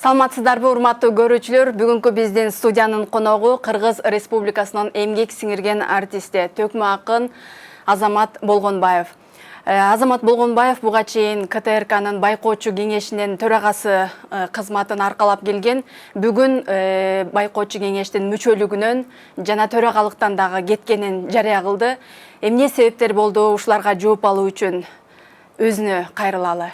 Саламатсыздарбы, урматтуу көрүүчүлөр. Бүгүнкү биздин студиянын коногу Кыргыз Республикасынын эмгек сиңирген артисти, төкмө акын Азамат Болгонбаев. Азамат Болгонбаев буга чейин КТРКнын байкоочу кеңешинин төрагасы кызматын аркалап келген. Бүгүн байкоочу кеңештин мүчөлүгүнөн жана төрагалыктан дагы кеткенин жарыя кылды. Эмне себептер болду, ушуларга жооп алуу үчүн өзүнө кайрылалы.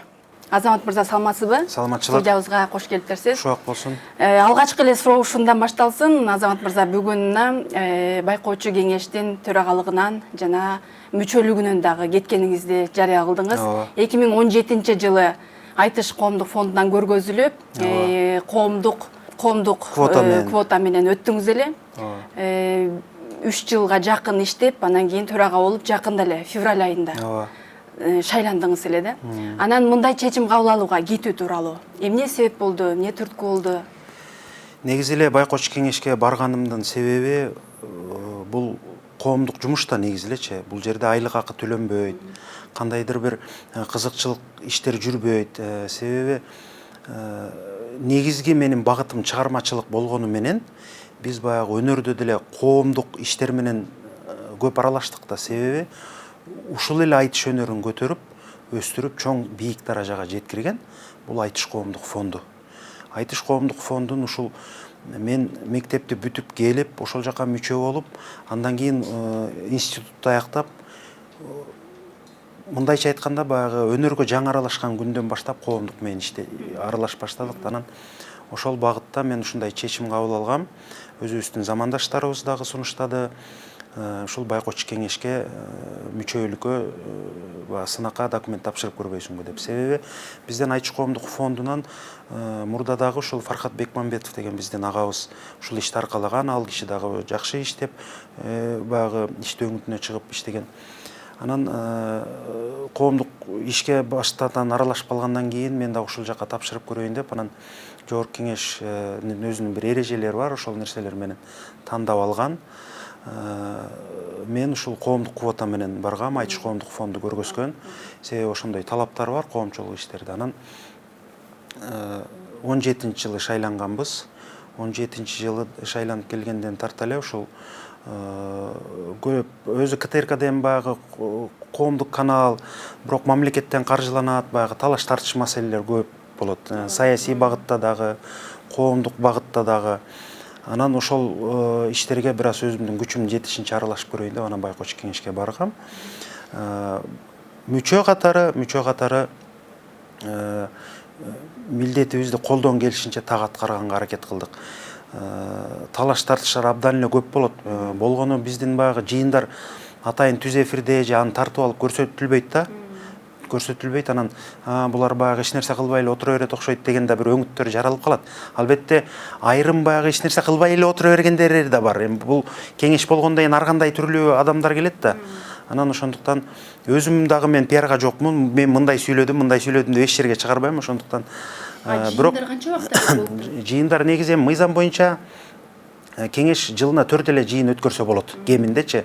Азамат мырза, саламатсызбы? Саламатчылык. Студиябызга кош келипсиз. Шуак болсун. Алгачкы эле суроо ушундан башталсын. Азамат мырза, бүгүн байкоочу кеңештин төрагалыгынан жана мүчөлүгүнөн дагы кеткениңизди жарыя кылдыңыз. 2017 жылы Айтыш коомдук фондунан көргөзүлүп, коомдук квота менен өттүңүз эле. 3 жылга жакын иштеп, анан кийин төрага болуп, жакында эле февраль айында шайландыңыз эле да. Анан мындай чечим кабыл алууга кетүү тууралуу эмне себеп болду, эмне түрткү болду? Негизи эле байкоочу кеңешке барганымдын себеби бул коомдук жумушта негизи элечи. Бул жерде айлык акы төлөнбөйт, кандайдыр бир кызыкчылык иштер жүрбөйт. Себеби негизги менин багытым чыгармачылык болгону менен биз баягы өнөрдө деле коомдук иштер менен көп аралаштык да. Себеби ушул эле айтыш өнөрүн көтөрүп, өстүрүп, чоң бийик даражага жеткирген бул Айтыш коомдук фонду. Айтыш коомдук фондун ушул мен мектепти бүтүп келип, ошол жака мүчө болуп, андан кийин институтты аяктап, мындайча айтканда баягы өнөргө жаңы аралашкан күндөн баштап коомдук менен аралашып баштадык. Анан ошол багытта мен ушундай чечим кабыл алгам. Өзүбүздүн замандаштарыбыз дагы сунуштады. Ушул байкоочу кеңешке мүчөлүккө сынакка документ тапшырып көрбөйсүңбү деп. Себеби бизден Айтыш коомдук фондунан мурдадагы ушул Фархат Бекмамбетов деген биздин агабыз ушул ишти аркалаган. Ал киши дагы жакшы иштеп, баягы иштөө өңүтүнө чыгып иштеген. Анан коомдук ишке баштадан аралашып калгандан кийин мен дагы ушул жака тапшырып көрөйүн деп, анан жогорку кеңештин өзүнүн бир эрежелери бар, ошол нерселер менен тандап алган. Мен ушул коомдук квота менен баргам, Айтыш коомдук фонду көргөзгөн. Себеби ошондой талаптар бар коомчулук иштерде. Анан 17 жылы шайланганбыз. 17 жылы шайланып келгенден тарта эле ушул көп өзү КТРК эми баягы коомдук канал, бирок мамлекеттен каржыланат, баягы талаш тартыш маселелер көп болот. Саясий багытта дагы, коомдук багытта дагы. Анан ошол иштерге бир аз өзүмдүн күчүм жетишинче аралашып көрөйүн деп, анан байкоочу кеңешке баргам. Мүчө катары милдетибизди колдон келишинче так аткарганга аракет кылдык. Талаш тартыштар абдан эле көп болот. Болгону биздин баягы жыйындар атайын түз эфирде же аны тартып алып көрсөтүлбөйт да. Көрсөтүлбөйт, анан булар баягы эч нерсе кылбай эле отура берет окшойт деген да бир өңүттөр жаралып калат. Албетте айрым баягы эч нерсе кылбай эле отура бергендери да бар. Эми бул кеңеш болгондон кийин ар кандай түрлүү адамдар келет да. Анан ошондуктан өзүм дагы мен пиарга жокмун. Мен мындай сүйлөдүм деп эч жерге чыгарбайм. Ошондуктан жыйындар канча убакытта болуп? Жыйындар негизи мыйзам боюнча кеңеш жылына 4 эле жыйын өткөрсө болот. Кеминдечи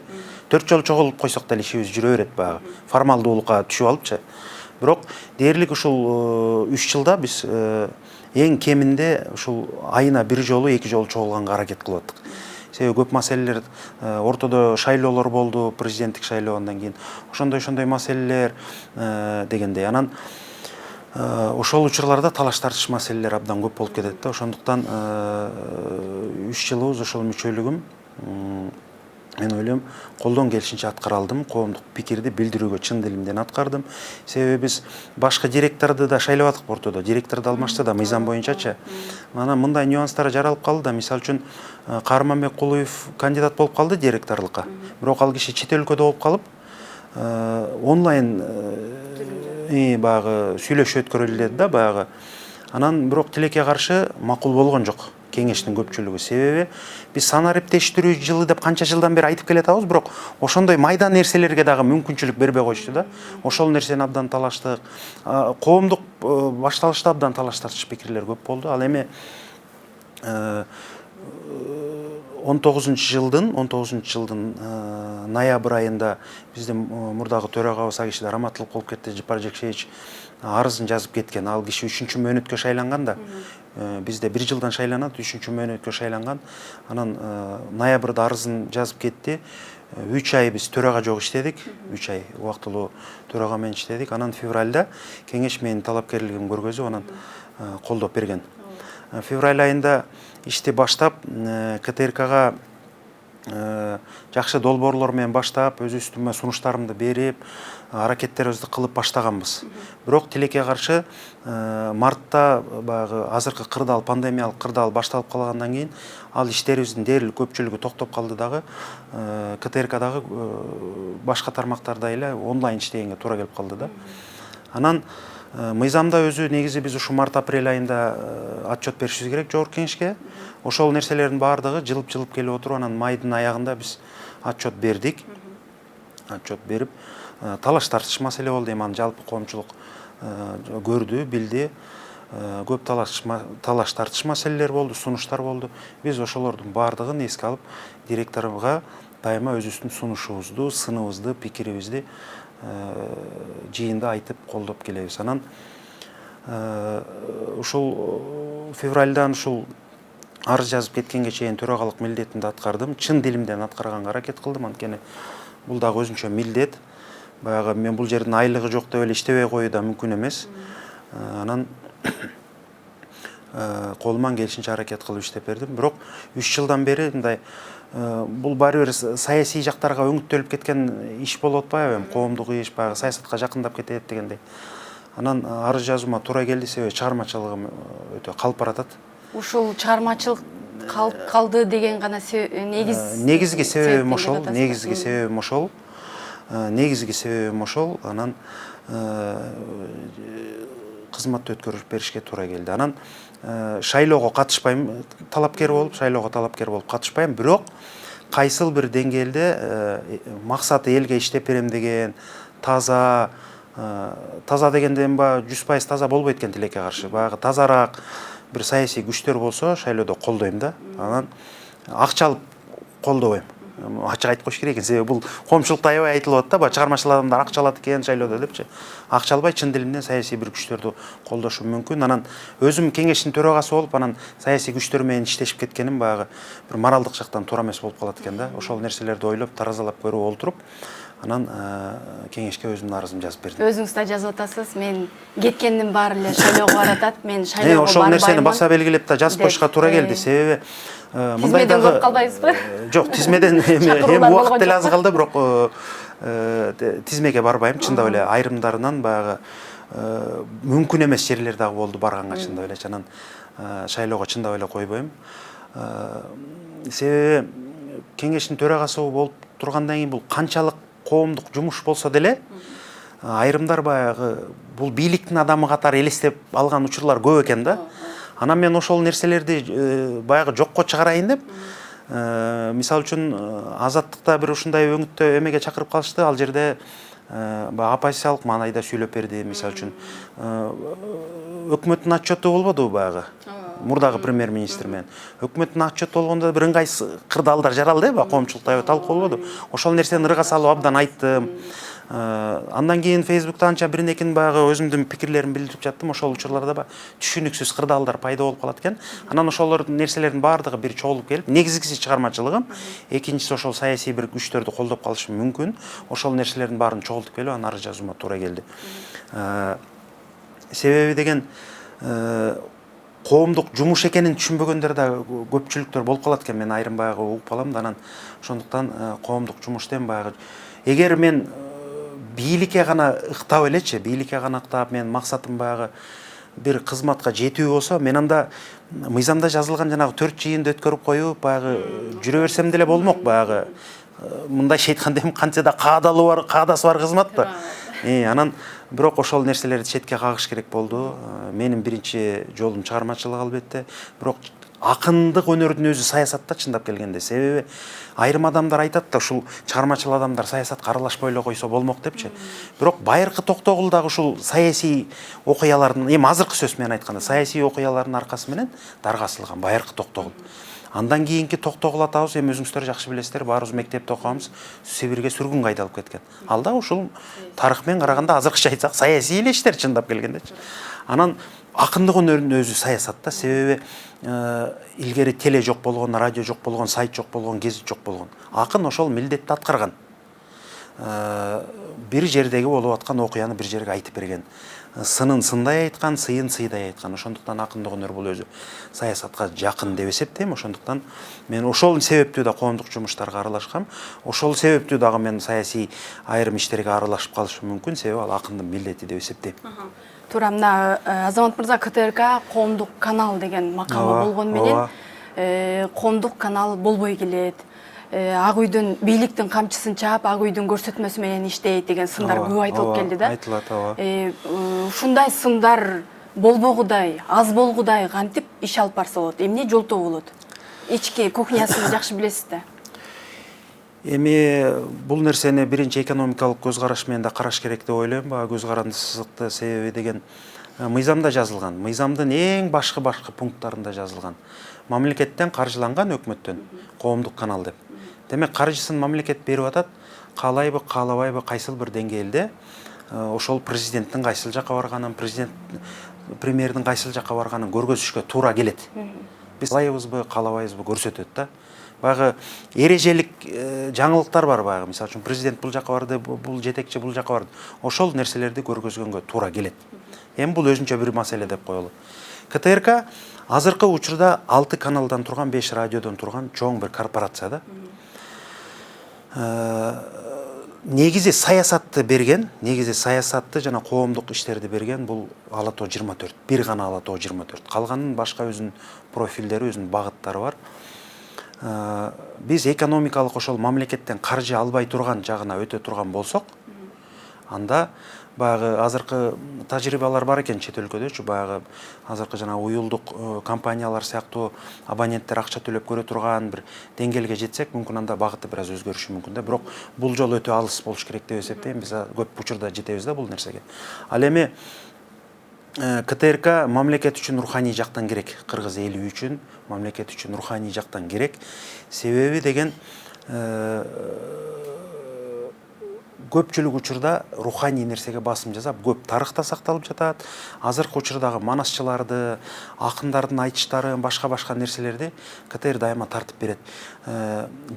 4 жолу чогулуп койсок деле ишибиз жүрө берет баягы. Формалдуулукка түшүп алыпчы. Бирок дээрлик ушул 3 жылда биз эң кеминде ушул айына 1 жолу, 2 жолу чогулганга аракет кылып аттык. Себеби көп маселелер, ортодо шайлоолор болду, президенттик шайлоо, андан кийин ошондой маселелер дегендей. Анан ошол учурларда талаш тартыш маселелер абдан көп болуп кетет да. Ошондуктан 3 жылыбыз ошол мүчөлүгүм мен ойлойм колдон келишинче аткара алдым. Коомдук пикирди билдирүүгө чын дилимден аткардым. Себеби биз башкы директорду да шайлап аттык ортодо. Директорду алмашты да мыйзам боюнчачы. Анан мындай нюанстар жаралып калды да. Мисалы үчүн Каарманбек Кулуев кандидат болуп калды директорлукка. Бирок ал киши чет өлкөдө болуп калып, онлайн баягы сүйлөшүү өткөрөлү деди да баягы. Анан бирок тилекке каршы макул болгон жок кеңештин көпчүлүгү. Себеби биз санариптештирүү жылы деп канча жылдан бери айтып келатабыз, бирок ошондой майда нерселерге дагы мүмкүнчүлүк бербей койчу да. Ошол нерсени абдан талаштык. Коомдук башталышта абдан талаш тартыш пикирлер көп болду. Ал эми 19 жылдын ноябрь айында биздин мурдагы төрагабыз Агиши Раматылык болуп кетти, Жапар Жекшевич арызын жазып кеткен. Ал киши 3-чү мөөнөткө шайланган да. Бизде 1 жылдан шайланат, 3-чү мөөнөткө шайланган. Анан ноябрда арызын жазып кетти. 3 ай биз төрага жок иштедик. 3 ай убактылуу төрага менен иштедик. Анан февралда кеңеш менин талапкерлигин көргөзүп, анан колдоп берген. Февраль айында ишти баштап, КТРКга жакшы долбоорлор менен баштап, өз үстүмө сунуштарымды берип, аракеттерибизди кылып баштаганбыз. Бирок тилекке каршы мартта баягы азыркы кырдаал, пандемиялык кырдаал башталып калгандан кийин ал иштерибиздин дээрлик көпчүлүгү токтоп калды дагы, КТРКдагы башка тармактарда эле онлайн иштегенге туура келип калды да. Анан мыйзамда өзү негизи биз ушу март-апрель айында отчет беришибиз керек жогорку кеңешке. Ошол нерселердин баардыгы жылып келип отуруп, анан майдын аягында биз отчет бердик. Отчет берип, талаш тартыш маселе болду, эми аны жалпы коомчулук көрдү, билди. Көп талаш тартыш маселелер болду, сунуштар болду. Биз ошолордун баардыгын эске алып, директорга дайыма өзүбүздүн сунушубузду, сыныбызды, пикирибизди жыйында айтып колдоп келебиз. Анан ушул февральдан ушул арыз жазып кеткенге чейин төрагалык милдетимди аткардым. Чын дилимден аткарганга аракет кылдым, анткени бул дагы өзүнчө милдет. Баягы мен бул жердин айлыгы жок деп эле иштебей коюу да мүмкүн эмес. Анан колуман келишинче аракет кылып иштеп бердим. Бирок 3 жылдан бери мындай бул баары бир саясий жактарга өңүттөлүп кеткен иш болуп атпайбы? Коомдук иш, баягы саясатка жакындап кетет дегендей. Анан арыз жазуума туура келди, себеби чыгармачылыгым өтө калып баратат. Ушул чыгармачылык калды деген гана негизги себебим ошол, негизги себебим ошол. Негизги себебим ошол. Анан кызматты өткөрүп беришке туура келди. Анан шайлоого катышпайм, талапкер болуп катышпайм, бирок кайсыл бир деңгээлде максаты элге иштеп берем деген, таза дегенде эми 100% таза болбойт экен тилекке каршы. Баягы тазараак бир саясий күчтөр болсо шайлоодо колдойм да. Анан акча алып колдобойм. Ачык айтып коюш керек экен, себеби бул коомчулукта аябай айтылып атат да, баягы чыгармачыл адамдар акча алат экен шайлоодо депчи. Акча албай чын дилимден саясий бир күчтөрдү колдошум мүмкүн. Анан өзүм кеңештин төрагасы болуп, анан саясий күчтөр менен иштешип кеткеним баягы бир моралдык жактан туура эмес болуп калат экен да. Ошол нерселерди ойлоп, таразалап көрүп олтуруп, анан кеңешке өзүмдүн арызымды жазып бердим. Өзүңүз да жазып атасыз, мен кеткендин баары эле шайлоого баратат, мен шайлоого барбаймын. Ошол нерсени баса белгилеп да жазып коюшка туура келди, себеби мындай дагы тизмеден көп калбайбызбы? Жок, тизмеден эми убакыт деле аз калды, бирок тизмеге барбайм. Чындап эле айрымдарынан баягы мүмкүн эмес жерлер дагы болду барганга, чындап эле. Анан шайлоого чындап эле койбойм. Себеби кеңештин төрагасы болуп тургандан кийин бул канчалык коомдук жумуш болсо деле, айрымдар баягы бул бийликтин адамы катары элестеп алган учурлар көп экен да. Анан мен ошол нерселерди баягы жокко чыгарайын деп, мисалы үчүн Азаттыкта бир ушундай өңүттө эмеге чакырып калышты. Ал жерде оппозициялык маанайда сүйлөп берди. Мисалы үчүн өкмөттүн отчету болбодубу баягы? Мурдагы премьер-министр менен. Өкмөттүн отчету болгондо бир ыңгай кырдаалдар жаралды, коомчулукта талкуулоду. Ошол нерсени ырга салып абдан айттым. Андан кийин Facebook'та анча биринекин баягы өзүмдүн пикирлеримди билдирип жаттым. Ошол учурларда түшүнүксүз кырдаалдар пайда болуп калат экен. Анан ошолор нерселердин баардыгы бир чогулуп келип, негизгиси чыгармачылыгым, экинчиси ошол саясий бир күчтөрдү колдоп калышым мүмкүн. Ошол нерселердин баарын чогултуп келип, анан арыз жазуума туура келди. Себеби деген коомдук жумуш экенин түшүнбөгөндөр да көпчүлүктөр болуп калат экен. Мен айрым баягы угуп калам да, анан ошондуктан коомдук жумуштен баягы эгер мен бийликке гана ыктап элечи, бийликке гана ыктап, мен максатым баягы бир кызматка жетүү болсо, мен анда мыйзамда жазылган жанагы 4 жыйынды өткөрүп коюп, баягы жүрө берсем деле болмок. Баягы мындайча айтканда эми канча да каадасы бар кызмат да. Анан бирок ошол нерселерди четке кагыш керек болду. Менин биринчи жолум чыгармачылык албетте, бирок акындык өнөрдүн өзү саясатта чындап келгенде. Себеби айрым адамдар айтат да, ушул чыгармачыл адамдар саясатка аралашпай эле койсо болмок депчи. Бирок байыркы Токтогул дагы ушул саясий окуялардын, эми азыркы сөз менен айтканда, саясий окуялардын аркасы менен дарга асылган байыркы Токтогул. Андан кийинки токтогул эми өзүңүздөр жакшы билесиздер, баарыбыз мектепте окуганбыз, Сибирге сүргүнгө айдалып кеткен. Ал да ушул тарых менен караганда азыркыча айтсак саясий эле иштер чындап келгендечи. Анан акындык өнөрүнүн өзү саясатта, себеби илгери теле жок болгон, радио жок болгон, сайт жок болгон, гезит жок болгон. Акын ошол милдетти аткарган. Бир жердеги болуп аткан окуяны бир жерге айтып берген. Сынын сындай айткан, сыйын сыйдай айткан. Ошондуктан акындык өнөр бул өзү саясатка жакын деп эсептейм. Ошондуктан мен ошол себептүү да коомдук жумуштарга аралашкам. Ошол себептүү дагы мен саясий айрым иштерге аралашып калышым мүмкүн, себеби ал акындын милдети деп эсептейм. Туура, мына Азамат мырза, КТРК коомдук канал деген макамы болгон менен коомдук канал болбой келет. Ак үйдүн бийликтин камчысын чаап, ак үйдүн көрсөтмөсү менен иштейт деген сындар көп айтылып келди да. Айтылат, ооба. Ушундай сындар болбогудай, аз болгудай кантип иш алып барса болот? Эмне жолтоо болот? Ички кухнясын жакшы билесиз да. Эми бул нерсени биринчи экономикалык көз караш менен да караш керек деп ойлойм. Бага көз карандысыздыкты себеби деген мыйзамда жазылган. Мыйзамдын эң башкы пункттарында жазылган. Мамлекеттен каржыланган, өкмөттөн коомдук канал деп. Демек каржысын мамлекет берип атат, каалайбы, каалабайбы, кайсыл бир деңгээлде ошол президенттин кайсыл жакка барганын, премьердин кайсыл жакка барганын көргөзүшкө туура келет. Биз каалайбызбы, каалабайбызбы көрсөтөт да. Баягы эрежелик жаңылыктар бар баягы. Мисалы үчүн президент бул жакка барды, бул жетекчи бул жакка барды. Ошол нерселерди көргөзгөнгө туура келет. Эми бул өзүнчө бир маселе деп коелу. КТРК азыркы учурда 6 каналдан турган, 5 радиодон турган чоң бир корпорация да. Негизи саясатты берген, негизи саясатты жана коомдук иштерди берген бул Ала Тоо 24. Бир гана Ала Тоо 24. Калганын башка өзүнүн профилдери, өзүнүн багыттары бар. Биз экономикалык ошол мамлекеттен каржы албай турган жагына өтө турган болсок, анда баягы азыркы тажрыйбалар бар экен чет өлкөдөчү, баягы азыркы жана уюлдук компаниялар сыяктуу абоненттер акча төлөп көрө турган бир деңгээлге жетсек, мүмкүн анда багыты бир аз өзгөрүшү мүмкүн да. Бирок бул жолу өтө алыс болуш керек деп эсептейм. Биз көп учурда жетебиз да бул нерсеге. Ал эми КТРК мамлекет үчүн руханий жактан керек, кыргыз эли үчүн мамлекет үчүн руханий жактан керек. Себеби деген көпчүлүк учурда руханий нерсеге басым жасап, көп тарыхта сакталып жатат. Азыркы учурдагы манасчыларды, акындардын айтыштарын, башка нерселерди КТР дайыма тартып берет.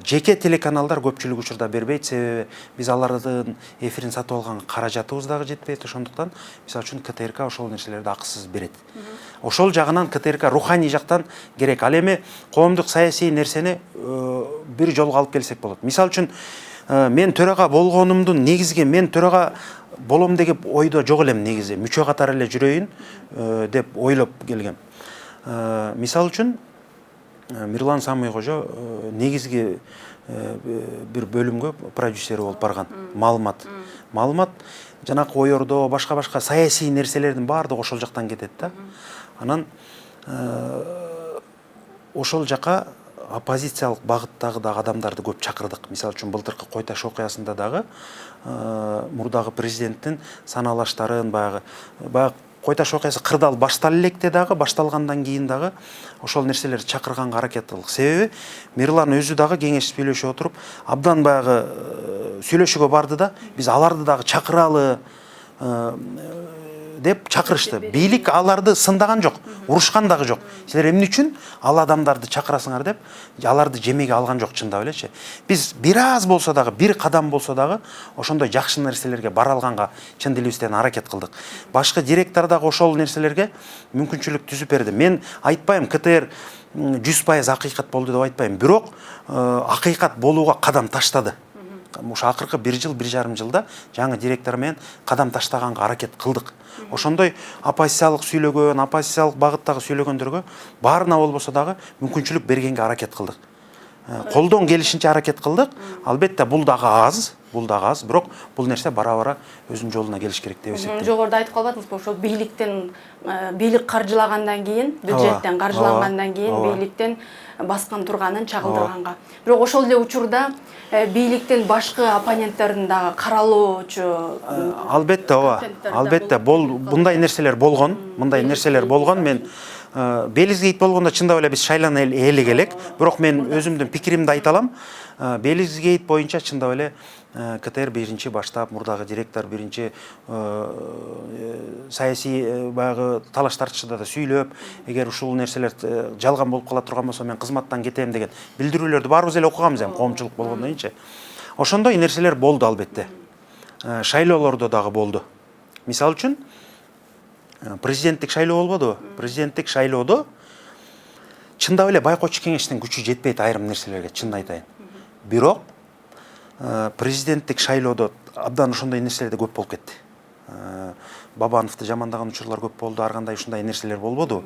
Жеке телеканалдар көпчүлүк учурда бербейт, себеби биз алардын эфирин сатып алган каражатыбыз дагы жетпейт. Ошондуктан мисалы үчүн КТРК ошол нерселерди акысыз берет. Ошол жагынан КТРК руханий жактан керек. Ал эми коомдук саясий нерсени бир жолго алып келсек болот. Мисалы үчүн мен төрага болгонумдун негизги, мен төрага болом деген ойдо жок элем негизи. Мүчө катары эле жүрөйүн деп ойлоп келгем. Мисалы үчүн Мирлан Самый кожо негизги бир бөлүмгө продюсер болуп барган. Маалымат жанакы ой ордоо, башка саясий нерселердин баардыгы ошол жактан кетет да. Анан ошол жака оппозициялык багыттагы дагы адамдарды көп чакырдык. Мисалы үчүн былтыркы Кой Таш окуясында дагы мурдагы президенттин саналаштарын баягы Кой Таш окуясы кырдаал баштала электе дагы, башталгандан кийин дагы ошол нерселерди чакырганга аракет кылдык. Себеби Мирлан өзү дагы кеңеш сүйлөшүп отуруп, абдан баягы сүйлөшүүгө барды да, биз аларды дагы чакыралы деп чакырышты. Бийлик аларды сындаган жок, урушкан дагы жок. Силер эмне үчүн ал адамдарды чакырасыңар деп, аларды жемеге алган жок чындап элечи. Биз бир аз болсо дагы, бир кадам болсо дагы ошондой жакшы нерселерге бара алганга чын дилибизден аракет кылдык. Башкы директор дагы ошол нерселерге мүмкүнчүлүк түзүп берди. Мен айтпайм КТР 100% акыйкат болду деп айтпайм, бирок акыйкат болууга кадам таштады. Ошо акыркы 1 жыл, 1,5 жылда жаңы директор менен кадам таштаганга аракет кылдык. Ошондой оппозициялык сүйлөгөн, оппозициялык багыттагы сүйлөгөндөргө баарына болбосо дагы мүмкүнчүлүк бергенге аракет кылдык. Колдон келишинче аракет кылдык. Албетте бул дагы аз, бирок бул нерсе бара-бара өзүнүн жолуна келиш керек деп эсептейм. Жогоруда айтып калбадыңызбы, ошол бийлик каржылагандан кийин, бюджеттен каржылангандан кийин бийликтен баскан турганын чагылдырганга. Бирок ошол эле учурда бийликтин башкы оппоненттерин дагы каралоочу. Албетте, ооба. Албетте, мындай нерселер болгон. Мен Белизге ит болгондо чындап эле биз шайлан элек элек. Бирок мен өзүмдүн пикиримди айта алам. Белизге ит боюнча чындап эле КТР биринчи баштап, мурдагы директор биринчи саясий баягы талаш тартышында да сүйлөп, эгер ушул нерселер жалган болуп кала турган болсо мен кызматтан кетем деген билдирүүлөрдү баарыбыз эле окуганбыз эми коомчулук болгондон кийинчи. Ошондой нерселер болду албетте. Шайлоолордо дагы болду. Мисалы үчүн президенттик шайлоо болбодубу? Президенттик шайлоодо чындап эле байкоочу кеңештин күчү жетпейт айрым нерселерге, чынын айтайын. Бирок президенттик шайлоодо абдан ошондой нерселер да көп болуп кетти. Бабановду жамандаган учурлар көп болду, ар кандай ушундай нерселер болбодубу?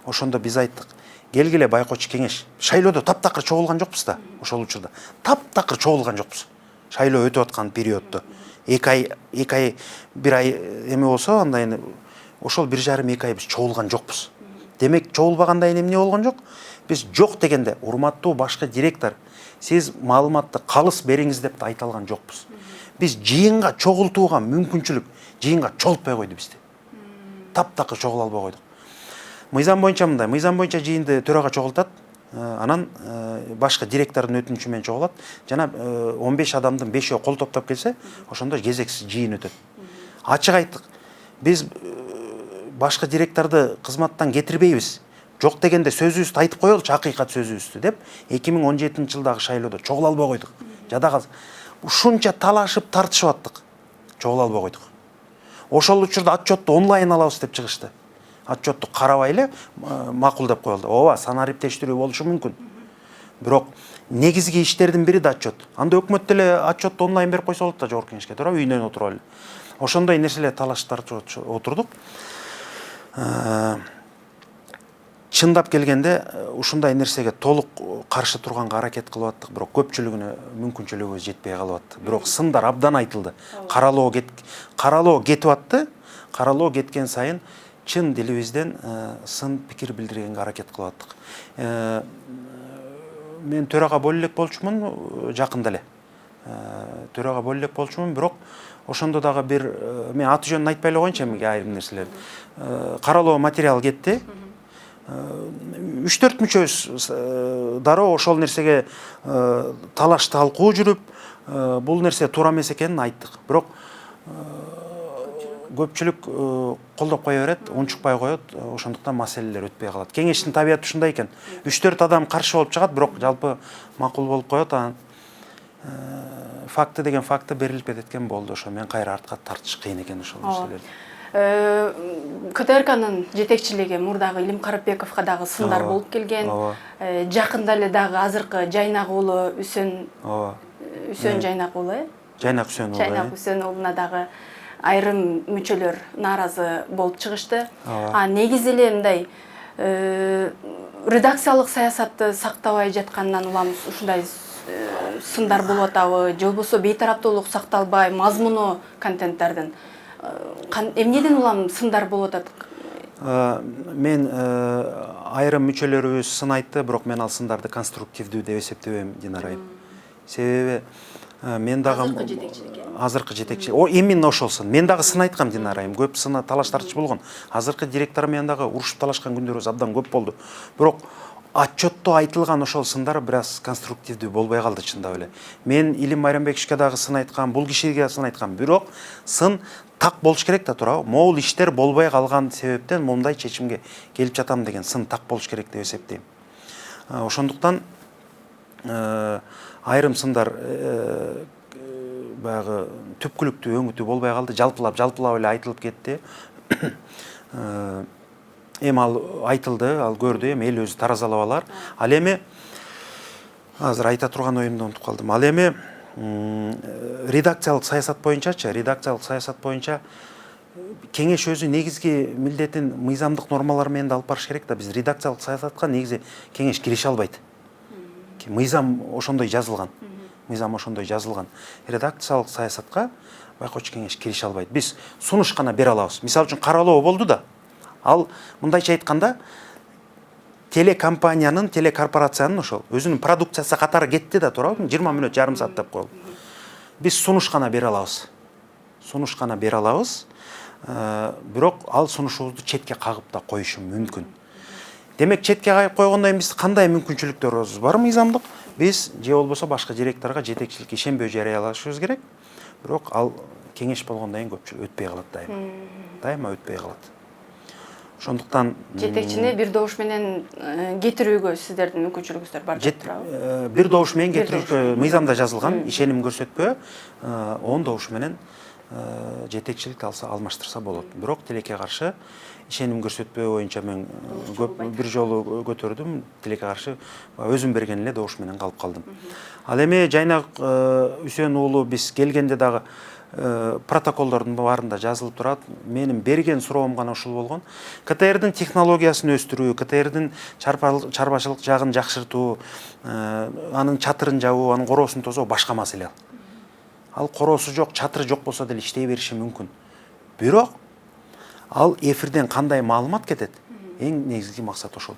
Ошондо биз айттык, келгиле байкоочу кеңеш. Шайлоодо таптакыр чогулган жокпуз да, ошол учурда. Таптакыр чогулган жокпуз. Шайлоо өтүп аткан периоддо. 2 ай, 1 ай эме болсо, анда эми ошол 1,5-2 ай биз чогулган жокпуз. Демек, чогулбаганда эмне болгон жок? Биз жок дегенде, урматтуу башкы директор, сиз маалыматты калыс бериңиз деп айта алган жокпуз. Биз жыйынга чогултууга мүмкүнчүлүк, жыйынга чогултпай койду бизди. Таптакыр чогула албай койдук. Мыйзам боюнча мындай, мыйзам боюнча жыйынды төрага чогултат, анан башкы директордун өтүнүчү менен чогулат, жана 15 адамдын 5-өө кол топтоп келсе, ошондо кезексиз жыйын өтөт. Ачык айттык, биз башкы директорду кызматтан кетирбейбиз. Жок дегенде сөзүбүздү айтып коелучу, акыйкат сөзүбүздү деп 2017-жылдагы шайлоодо чогула албай койдук. Жада калды. Ушунча талашып тартышып аттык. Чогула албай койдук. Ошол учурда отчетту онлайн алабыз деп чыгышты. Отчетту карабай эле макул деп коюлду. Ооба, санариптештирүү болушу мүмкүн. Бирок негизги иштердин бири да отчет. Анда өкмөт деле отчетту онлайн берип койсо болот да жогорку кеңешке, туура үйүнөн отуруп эле. Ошондой нерселер талашып тартышып отурдук. Чындап келгенде ушундай нерсеге толук каршы турганга аракет кылып аттык, бирок көпчүлүгүнө мүмкүнчүлүгүбүз жетпей калып атты. Бирок сындар абдан айтылды. Каралоо кетип атты. Каралоо кеткен сайын чын дилибизден сын пикир билдиргенге аракет кылып аттык. Мен төрага боло элек болчумун жакында эле. Төрага боло элек болчумун, бирок ошондо дагы бир мен аты жөнүн айтпай эле коеюнчу эми айрым нерселерди. Каралоо материал кетти. 3-4 мүчөбүз дароо ошол нерсеге талаш талкуу жүрүп, бул нерсе туура эмес экенин айттык. Бирок көпчүлүк колдоп кое берет, унчукпай коет, ошондуктан маселелер өтпөй калат. Кеңештин табияты ушундай экен. 3-4 адам каршы болуп чыгат, бирок жалпы макул болуп коет. Факты деген факты берилип кететкен болду. Ошо мен кайра артка тартыш кыйын экен ошол нерселерди. КТРКнын жетекчилиги мурдагы Илим Карапбековго дагы сындар болуп келген. Жакында эле дагы азыркы Жайнак уулу Үсөн Жайнак уулу, Жайнак Үсөн уулу. Жайнак Үсөн уулуна дагы айрым мүчөлөр нааразы болуп чыгышты. Негизи эле мындай редакциялык саясатты сактабай жатканынан улам ушундай сындар болуп атабы, же болбосо бейтараптуулук сакталбай, мазмуну контенттердин эмнеден улам сындар болуп атат? Мен айрым мүчөлөрүбүз сын айтты, бирок мен ал сындарды конструктивдүү деп эсептебейм, Динара айым. Себеби мен дагы азыркы жетекчилик, именно ошол сын. Мен дагы сын айткам, Динара айым. Көп сына талаш тартыш болгон. Азыркы директор менен дагы урушуп талашкан күндөрүбүз абдан көп болду. Бирок отчетто айтылган ошол сындар бир аз конструктивдүү болбой калды, чындап эле. Мен Илим Майрамбековичке дагы сын айткам, бул кишиге сын айткам. Бирок сын так болуш керек да, туурабы? Могул иштер болбой калган себептен мындай чечимге келип жатам деген сын так болуш керек деп эсептейм. Ошондуктан айрым сындар баягы түпкүлүктүү өңүтүү болбой калды, жалпылап эле айтылып кетти. Эми ал айтылды, ал көрдү, эми эл өзү таразалап алар. Ал эми азыр айта турган оюмду унутуп калдым. Ал эми редакциялык саясат боюнча кеңеш өзү негизги милдетин мыйзамдык нормалар менен да алып барыш керек да. Биз редакциялык саясатка негизи кеңеш кирише албайт. Мыйзам ошондой жазылган. Редакциялык саясатка байкоочу кеңеш кирише албайт. Биз сунуш гана бере алабыз. Мисалы үчүн каралоо болду да. Ал мындайча айтканда телекомпаниянын, телекорпорациянын ошол өзүнүн продукциясы катары кетти да, туурабы? 20 мүнөт, жарым саат деп коелу. Биз сунуш гана бере алабыз. Бирок ал сунушубузду четке кагып да коюшу мүмкүн. Демек четке кайып койгондон биз кандай мүмкүнчүлүктөрүбүз бар мыйзамдык? Биз же болбосо башка директорго жетекчиликке ишенбөө жарыялашыбыз керек. Бирок ал кеңеш болгондон кийин көпчүлүк өтпөй калат дайыма. Дайыма өтпөй калат. Ошондуктан жетекчини бир добуш менен кетирүүгө сиздердин мүмкүнчүлүгүңүздөр бар деп турабы? бир добуш менен кетирүүгө мыйзамда жазылган, ишеним көрсөтпөө 10 добуш менен жетекчилик алмаштырса болот. Бирок тилекке каршы ишеним көрсөтпөө боюнча мен көп бир жолу көтөрдүм, тилекке каршы өзүм берген эле добуш менен калып калдым. Ал эми Жайнак Үсен уулу биз келгенде дагы протоколдордун баарында жазылып турат. Менин берген суроом гана ушул болгон. КТРдин технологиясын өстүрүү, КТРдин чарбачылык жагын жакшыртуу, анын чатырын жабуу, анын короосун тосоо башка маселе. Ал короосу жок, чатыры жок болсо деле иштей бериши мүмкүн. Бирок ал эфирден кандай маалымат кетет? Эң негизги максат ошол.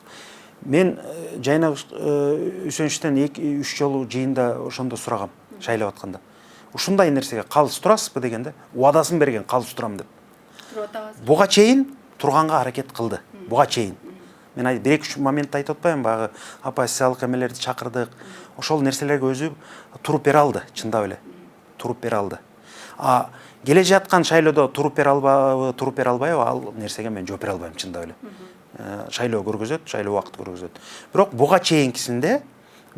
Мен Жайнак Үсеновичтен 2-3 жолу жыйында ошондо сурагам, шайлап атканда. Ушундай нерсеге калыс турасызбы дегенде, убадасын берген калыс турам деп. Буга чейин турганга аракет кылды. Буга чейин. Мен 1-2 моментте айтып атпаймынбы, багы оппозициялык эмелерди чакырдык. Ошол нерселерге өзү туруп бере алды, чындап эле. Туруп бере алды. Келе жаткан шайлоодо туруп бере албайбы, ал нерсеге мен жооп бере албайм, чындап эле. Шайлоо көргөзөт, шайлоо убакыт көргөзөт. Бирок буга чейинкисинде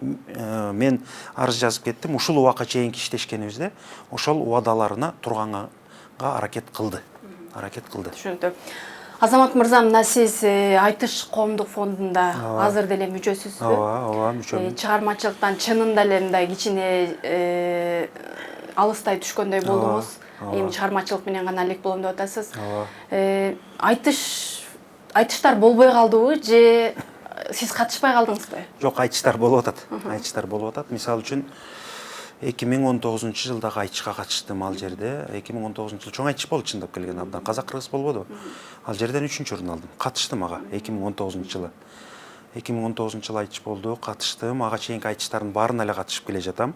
мен арыз жазып кеттим, ушул убакка чейинки иштешкенибизде ошол убадаларына турганга аракет кылды. Түшүнүктүү. Азамат мырза, мына сиз Айтыш коомдук фондунда азыр деле мүчөсүзбү? Ооба, мүчөмүн. Чыгармачылыктан чынында эле мындай кичине алыстай түшкөндөй болдуңуз. Эми чыгармачылык менен гана элек болом деп атасыз. Айтыштар болбой калдыбы же сиз катышпай калдыңызбы? Жок, айтыштар болуп атат. Айтыштар болуп атат. Мисалы үчүн 2019-жылдагы айтышка катыштым ал жерде. 2019-жыл чоң айтыш болду, чындап келгенде, абдан казак-кыргыз болбоду. Ал жерден 3-чү орун алдым. Катыштым ага 2019-жылы. 2019-жылы айтыш болду, катыштым. Ага чейинки айтыштардын баарына эле катышып келе жатам.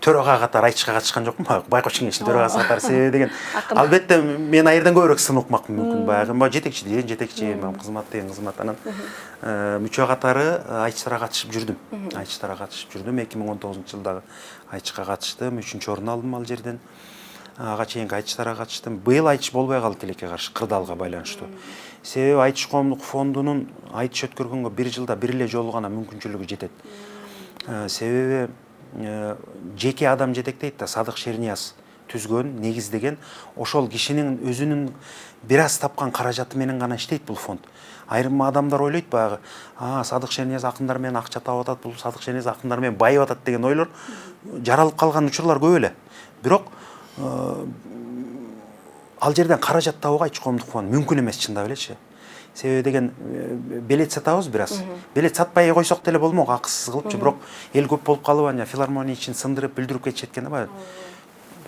Төрага катары айтышка катышкан жокмун, байкоч кеңештин төрагасы катары. Себеби деген, албетте мен айырдан көбүрөөк сын укмакмын мүмкүн. Баягы жетекчи деген жетекчи, кызмат деген кызмат. Анан мүчө катары айтыштарга катышып жүрдүм. 2019-жылдагы айтышка катыштым, 3-чү орун алдым ал жерден. Ага чейинки айтыштарга катыштым. Быйыл айтыш болбой калды тилекке каршы, кырдаалга байланыштуу. Себеби Айтыш коомдук фондунун айтыш өткөргөнгө 1 жылда 1 эле жолу гана мүмкүнчүлүгү жетет. Себеби жеке адам жетектейт да, Садык Шернияз түзгөн, негиздеген, ошол кишинин өзүнүн бир аз тапкан каражаты менен гана иштейт бул фонд. Айрым адамдар ойлойт баягы, Садык Шернияз акындар менен акча таап атат, бул Садык Шернияз акындар менен байып атат деген ойлор жаралып калган учурлар көп эле. Бирок ал жерден каражат табууга Айтыш коомдук фонд мүмкүн эмес, чындап элечи. Себеби деген билет сатабыз бир аз. Билет сатпай койсок деле болмок, акысыз кылыпчы, бирок эл көп болуп калып, филармония ичин сындырып, бүлдүрүп кетишет экен да, баягы.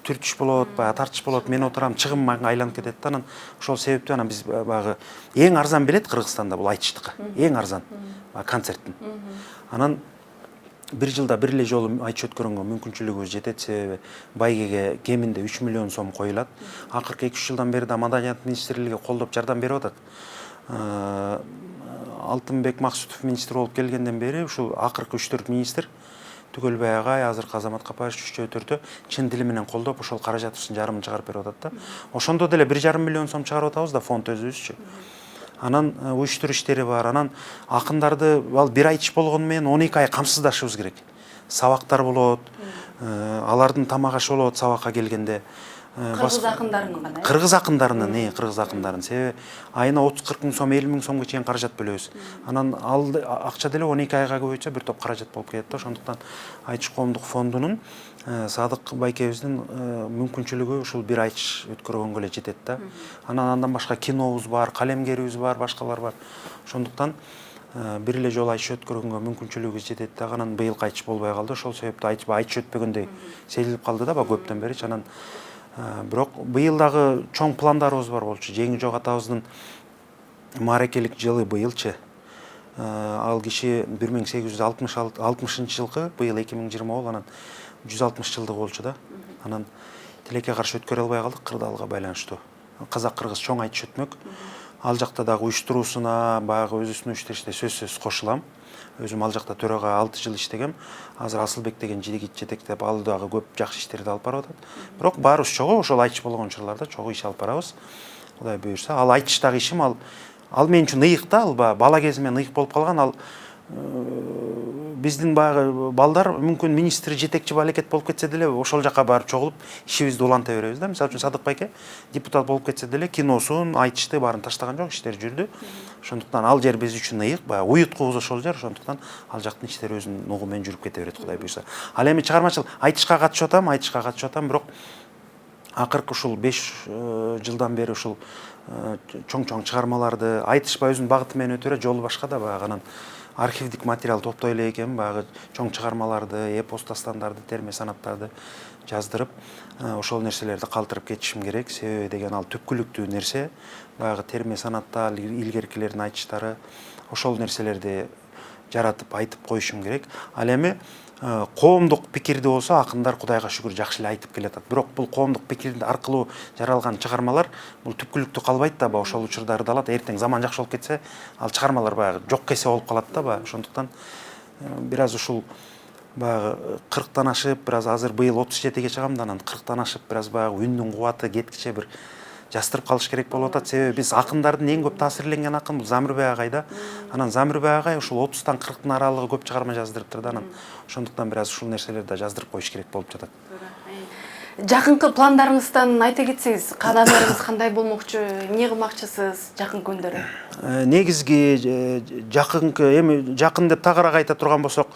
Түртүш болот, баягы тартыш болот, мен отурам, чыгым айланып кетет да, анан ошол себептен анан биз баягы эң арзан билет Кыргызстанда бул айтыштыкы, эң арзан концерттин. Анан 1 жылда 1 эле жолу айтыш өткөргөнгө мүмкүнчүлүгүбүз жетет, себеби байгеге кеминде 3 миллион сом коюлат. Акыркы 2-3 жылдан бери да Маданият министрлиги колдоп жардам берип атат. Алтынбек Максутов министр болуп келгенден бери ушул акыркы 3-4 министр Түгөлбай агай, азыркы Азамат Капаевич 3-4 чын дили менен колдоп ошол каражатыбыздын жарымын чыгарып берип атат да. Ошондо деле 1,5 миллион сом чыгарып атабыз да, фонд өзүбүзчү. Анан уюштуруу иштери бар. Анан акындарды ал бир айтыш болгону менен 12 ай камсыздашыбыз керек. Сабактар болот, алардын тамак ашы болот сабакка келгенде. Кыргыз акындарынын гана. Кыргыз акындарын, себеби айына 30-40 миң сом, 50 миң сомго чейин каражат бөлөбүз. Анан ал акча деле 12 айга көбөйтсө бир топ каражат болуп кетет да. Ошондуктан Айтыш коомдук фондунун Садык байкебиздин мүмкүнчүлүгү ушул бир айтыш өткөргөнгө эле жетет да. Андан башка кинобуз бар, калемгерибиз бар, башкалар бар. Ошондуктан бир эле жолу айтыш өткөргөнгө мүмкүнчүлүгүбүз жетет да. Анан быйыл айтыш болбой калды. Ошол себептен айтыш өтпөгөндөй сезилип калды да, көптөн бери. Анан бирок быйыл дагы чоң пландарыбыз бар болчу. Жеңи жок атабыздын мааракелик жылы быйылчы. Ал киши 1860-жылкы, быйыл 2020 болду, анан 160 жылдык болчу да. Анан тилекке каршы өткөрө албай калдык кырдаалга байланыштуу. Казак-кыргыз чоң айтыш өтмөк. ал жакта дагы уюштуруусуна баягы өзүнүн иштериште сөзсүз кошулам. Өзүм ал жакта төрага 6 жыл иштегем. Азыр Асылбек деген жигит жетектеп, ал дагы көп жакшы иштерди алып барып атат. Бирок баарыбыз чогуу ошол айтыш болгон учурларда чогуу иш алып барабыз. Кудай буюрса, ал айтыштагы ишим ал мен үчүн ыйык да, ал бала кезимден ыйык болуп калган. Ал биздин баягы балдар мүмкүн министр жетекчи балекет болуп кетсе деле ошол жака барып чогулуп ишибизди уланта беребиз да. Мисалы үчүн Садык байке депутат болуп кетсе деле киносун, айтышты баарын таштаган жок, иштери жүрдү. Ошондуктан ал жер биз үчүн ыйык, баягы уюткубуз ошол жер. Ошондуктан ал жактын иштери өзүнүн угу менен жүрүп кете берет, Кудай буюрса. Ал эми чыгармачылык айтышка катышып атам, бирок акыркы ушул 5 жылдан бери ушул чоң чыгармаларды айтышпай өзүнүн багыты менен өтө берет, жолу башка да баягы анан архивдик материал топтой эле экен, баягы чоң чыгармаларды, эпос дастандарды, терме санаттарды жаздырып, ошол нерселерди калтырып кетишим керек. Себеби деген ал түпкүлүктүү нерсе, баягы терме санатта илгеркилердин айтыштары, ошол нерселерди жаратып айтып коюшум керек. Ал эми коомдук пикирди болсо акындар Кудайга шүгүр жакшы эле айтып келатат. Бирок бул коомдук пикир аркылуу жаралган чыгармалар бул түпкүлүктүү калбайт да, ошол учурда ырдалат. Эртең заман жакшы болуп кетсе, ал чыгармалар баягы жок кесе болуп калат да. Ошондуктан бир аз ушул баягы 40тан ашып, бир аз азыр быйыл 37ге чыгам да, анан 40тан ашып бир аз баягы үндүн кубаты кеткиче бир жастырып калыш керек болуп атат. Себеби биз акындардын эң көп таасирленген акын бул Замирбек агай да. Анан Замирбек агай ушул 30тан 40тын аралыгы көп чыгарма жаздырыптыр да. Анан ошондуктан бир аз ушул нерселерди да жаздырып коюш керек болуп жатат. Жакынкы пландарыңыздан айта кетсеңиз, каадамдарыңыз кандай болмокчу, эмне кылмакчысыз жакын күндөрү? Негизги жакынкы, эми жакын деп тагыраак айта турган болсок,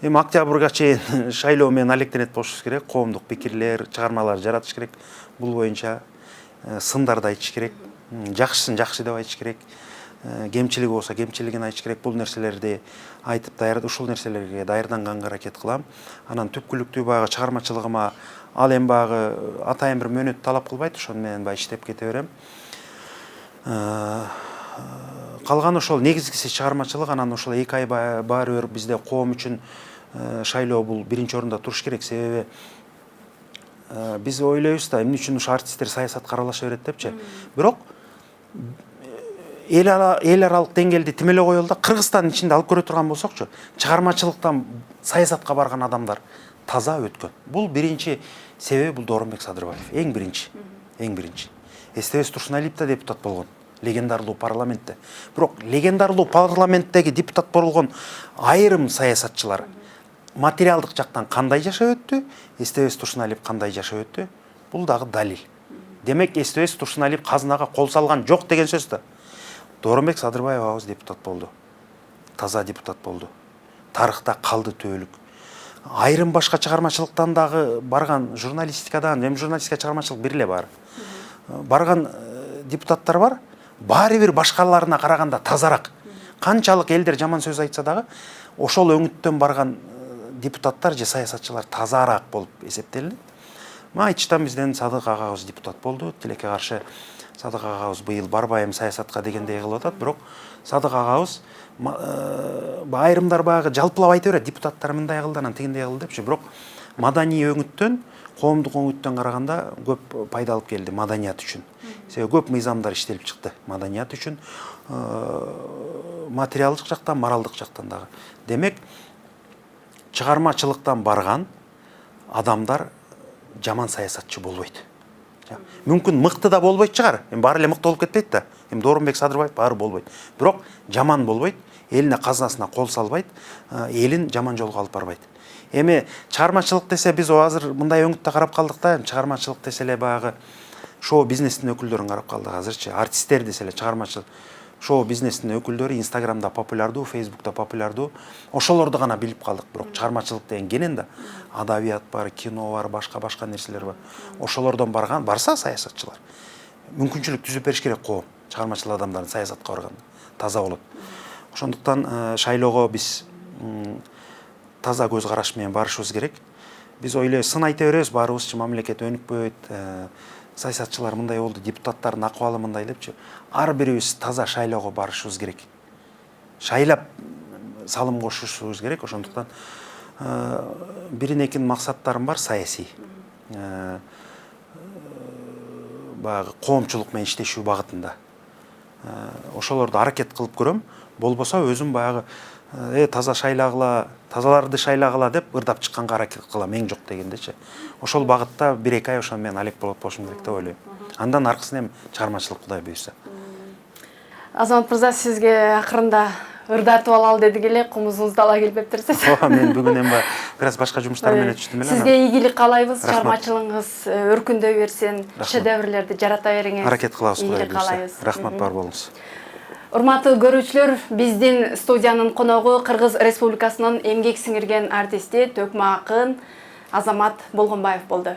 эми октябрга чейин шайлоо менен алектенет болушубуз керек. Коомдук пикирлер, чыгармалар жаратыш керек. Бул боюнча сындарды айтыш керек. Жакшысын жакшы деп айтыш керек. Кемчилиги болсо кемчилигин айтыш керек. Бул нерселерди айтып ушул нерселерге даярданганга аракет кылам. Анан түпкүлүктүү баягы чыгармачылыгыма ал эми баягы атайын бир мөөнөт талап кылбайт, ошону менен баягы иштеп кете берем. Калганы ошол негизгиси чыгармачылык. Анан ошол 2 ай баары бир бизде коом үчүн шайлоо бул биринчи орунда туруш керек. Себеби биз ойлойбуз да, эмне үчүн ушу артисттер саясатка аралаша берет депчи. Бирок эл аралык деңгээлде тим эле коелу да, Кыргызстандын ичинде алып көрө турган болсокчу, чыгармачылыктан саясатка барган адамдар таза өткөн. Бул биринчи себеби бул Дооронбек Садырбаев. Эң биринчи. СТВ Турсуналиев да депутат болгон. Легендарлуу парламентте. Бирок легендарлуу парламенттеги депутат болгон айрым саясатчылар материалдык жактан кандай жашап өттү, СТВ Турсуналиев кандай жашап өттү, бул дагы далил. Демек СТВ Турсуналиев казынага кол салган жок деген сөз да. Дооронбек Садырбаев абыз депутат болду. Таза депутат болду. Тарыхта калды төөлүк. Айрым башка чыгармачылыктан дагы барган, журналистикадан, эми журналистика чыгармачылык бир эле бар. Барган депутаттар бар, баары бир башкаларына караганда тазараак. Канчалык элдер жаман сөз айтса дагы, ошол өңүттөн барган депутаттар же саясатчылар тазараак болуп эсептелинет. Айтыштан бизден Садык агабыз депутат болду. Тилекке каршы Садык агабыз быйыл барбайм саясатка дегендей кылып атат. Бирок Садык агабыз айрымдар баягы жалпылап айта берет, депутаттар мындай кылды, анан тигиндей кылды депчи. Бирок маданий өңүттөн, коомдук өңүттөн караганда көп пайда алып келди маданият үчүн. Себеби көп мыйзамдар иштелип чыкты маданият үчүн, материалдык жактан, моралдык жактан дагы. Демек, чыгармачылыктан барган адамдар жаман саясатчы болбойт. Мүмкүн мыкты да болбойт чыгар. Эми баары эле мыкты болуп кетпейт да. Эми Дооронбек Садырбаев баары болбойт. Бирок жаман болбойт, элине казынасына кол салбайт, элин жаман жолго алып барбайт. Эми чыгармачылык десе биз азыр мындай өңүттө карап калдык да, чыгармачылык десе эле баягы шоу бизнестин өкүлдөрүн карап калдык азырчы. Артисттер десе эле чыгармачылык. Шоу бизнестин өкүлдөрү Инстаграмда популярдуу, Фейсбукта популярдуу. Ошолорду гана билип калдык. Бирок чыгармачылык деген кенен да. Адабият бар, кино бар, башка нерселер бар. Ошолордон барса саясатчылар. Мүмкүнчүлүк түзүп бериш керек коом. Чыгармачыл адамдардын саясатка барганда таза болот. Ошондуктан шайлоого биз таза көз караш менен барышыбыз керек. Биз ойлойбуз, сын айта беребиз, баарыбызчы мамлекет өнүкпөйт, саясатчылар мындай болду, депутаттардын акыбалы мындай депчи. Ар бирибиз таза шайлоого барышыбыз керек. Шайлап салым кошушубуз керек. Ошондуктан бирин-экин максаттарым бар саясий. Баягы коомчулук менен иштешүү багытында. ошолорду аракет кылып көрөм. Болбосо өзүм баягы таза шайлагыла, тазаларды шайлагыла деп ырдап чыкканга аракет кылам, эң жок дегендечи. Ошол багытта 1-2 ай ошону мен алек болушум керек деп ойлойм. Андан аркысын эми чыгармачылык Кудай буйрса. Азамат мырза, сизге акырында ырдатып алалы дедик эле, комузубузду ала келбептирсиз. Мен бүгүн эми бир аз башка жумуштар менен түштүм эле. Сизге ийгилик каалайбыз, чыгармачылыгыңыз өркүндөй берсин, шедеврлерди жарата бериңиз. Аракет кылабыз Кудай Ийгилик буйрса. каалайбыз. Рахмат бар болуңуз. Урматтуу көрүүчүлөр, биздин студиянын коногу Кыргыз Республикасынын эмгек сиңирген артисти, төкмө акын Азамат Болгонбаев болду.